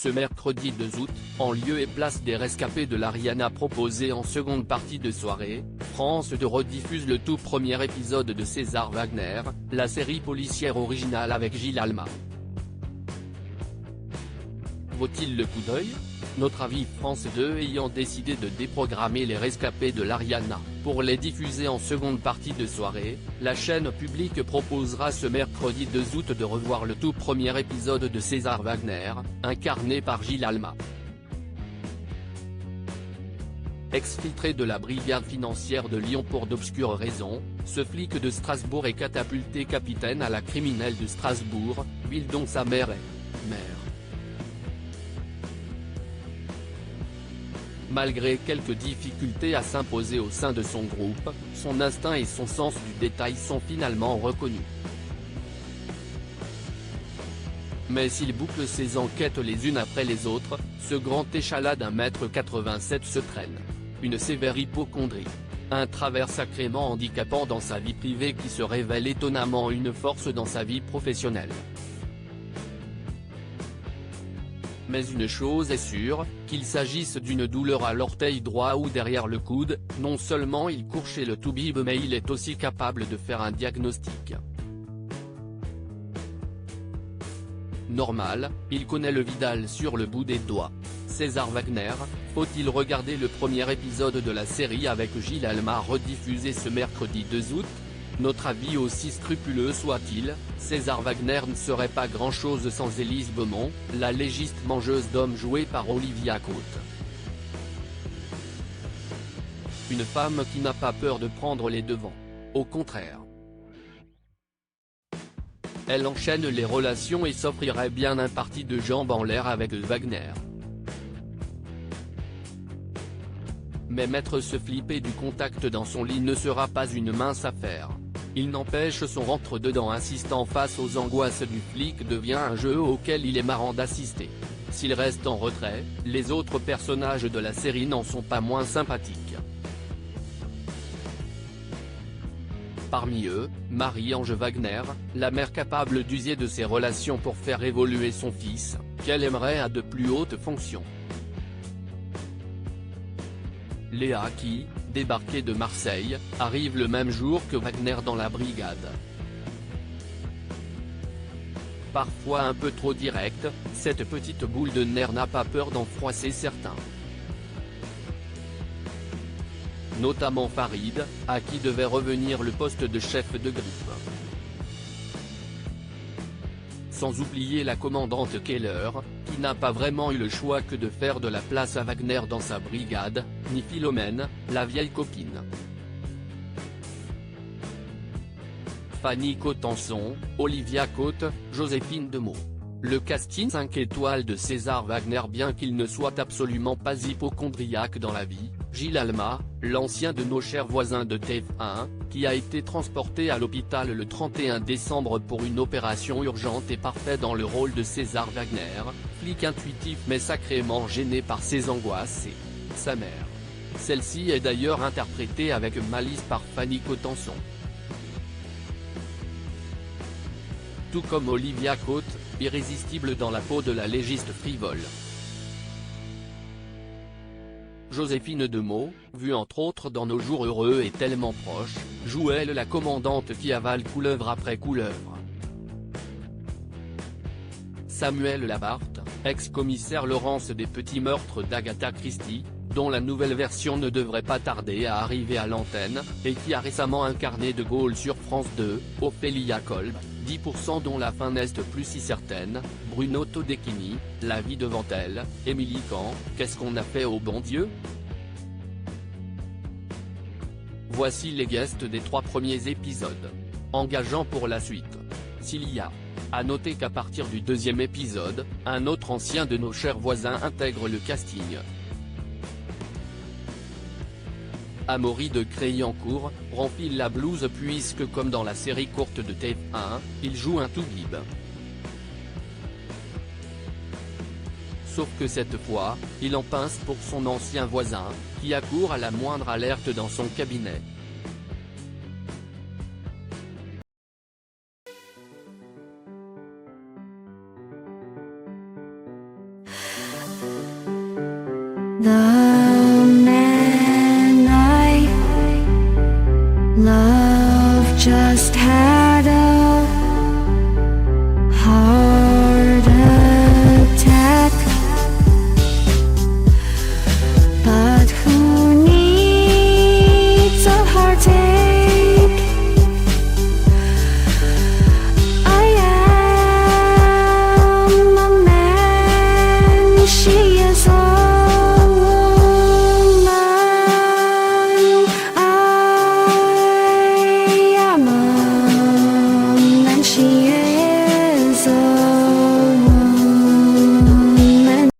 Ce mercredi 2 août, en lieu et place des rescapés de l'Ariana proposé en seconde partie de soirée, France 2 rediffuse le tout premier épisode de César Wagner, la série policière originale avec Gilles Alma. Vaut-il le coup d'œil? Notre avis France 2 ayant décidé de déprogrammer les rescapés de l'Ariana, pour les diffuser en seconde partie de soirée, la chaîne publique proposera ce mercredi 2 août de revoir le tout premier épisode de César Wagner, incarné par Gilles Alma. Exfiltré de la brigade financière de Lyon pour d'obscures raisons, ce flic de Strasbourg est catapulté capitaine à la criminelle de Strasbourg, ville dont sa mère est maire. Malgré quelques difficultés à s'imposer au sein de son groupe, son instinct et son sens du détail sont finalement reconnus. Mais s'il boucle ses enquêtes les unes après les autres, ce grand échalas d'1,87 m se traîne. Une sévère hypocondrie. Un travers sacrément handicapant dans sa vie privée qui se révèle étonnamment une force dans sa vie professionnelle. Mais une chose est sûre, qu'il s'agisse d'une douleur à l'orteil droit ou derrière le coude, non seulement il court chez le toubib mais il est aussi capable de faire un diagnostic. Normal, il connaît le Vidal sur le bout des doigts. César Wagner, faut-il regarder le premier épisode de la série avec Gilles Alma rediffusé ce mercredi 2 août? Notre avis aussi scrupuleux soit-il, César Wagner ne serait pas grand-chose sans Élise Beaumont, la légiste mangeuse d'hommes jouée par Olivia Cotte. Une femme qui n'a pas peur de prendre les devants. Au contraire. Elle enchaîne les relations et s'offrirait bien un parti de jambes en l'air avec Wagner. Mais mettre se flipper du contact dans son lit ne sera pas une mince affaire. Il n'empêche son rentre-dedans insistant face aux angoisses du flic devient un jeu auquel il est marrant d'assister. S'il reste en retrait, les autres personnages de la série n'en sont pas moins sympathiques. Parmi eux, Marie-Ange Wagner, la mère capable d'user de ses relations pour faire évoluer son fils, qu'elle aimerait à de plus hautes fonctions. Léa qui, débarquée de Marseille, arrive le même jour que Wagner dans la brigade. Parfois un peu trop directe, cette petite boule de nerfs n'a pas peur d'en froisser certains. Notamment Farid, à qui devait revenir le poste de chef de groupe. Sans oublier la commandante Keller, qui n'a pas vraiment eu le choix que de faire de la place à Wagner dans sa brigade, ni Philomène, la vieille copine. Fanny Cotenson, Olivia Cotte, Joséphine Demeaux. Le casting 5 étoiles de César Wagner bien qu'il ne soit absolument pas hypocondriaque dans la vie, Gilles Alma, l'ancien de nos chers voisins de TF1, qui a été transporté à l'hôpital le 31 décembre pour une opération urgente et parfait dans le rôle de César Wagner, flic intuitif mais sacrément gêné par ses angoisses et sa mère. Celle-ci est d'ailleurs interprétée avec malice par Fanny Cotenson. Tout comme Olivia Cotte, irrésistible dans la peau de la légiste frivole. Joséphine Demeaux, vue entre autres dans Nos jours heureux et Tellement proche, joue elle la commandante qui avale couleuvre après couleuvre. Samuel Labarthe, ex-commissaire Laurence des petits meurtres d'Agatha Christie, dont la nouvelle version ne devrait pas tarder à arriver à l'antenne, et qui a récemment incarné De Gaulle sur France 2, Ophélia Kolb, 10% dont la fin n'est plus si certaine, Bruno Todechini, La vie devant elle, Émilie Kahn, Qu'est-ce qu'on a fait au bon Dieu? Voici les guests des 3 premiers épisodes. Engageant pour la suite. S'il y a. À noter qu'à partir du 2e épisode, un autre ancien de nos chers voisins intègre le casting. Amaury de Créancourt, renfile la blouse puisque comme dans la série courte de TF1, il joue un toubib. Sauf que cette fois, il en pince pour son ancien voisin, qui accourt à la moindre alerte dans son cabinet. The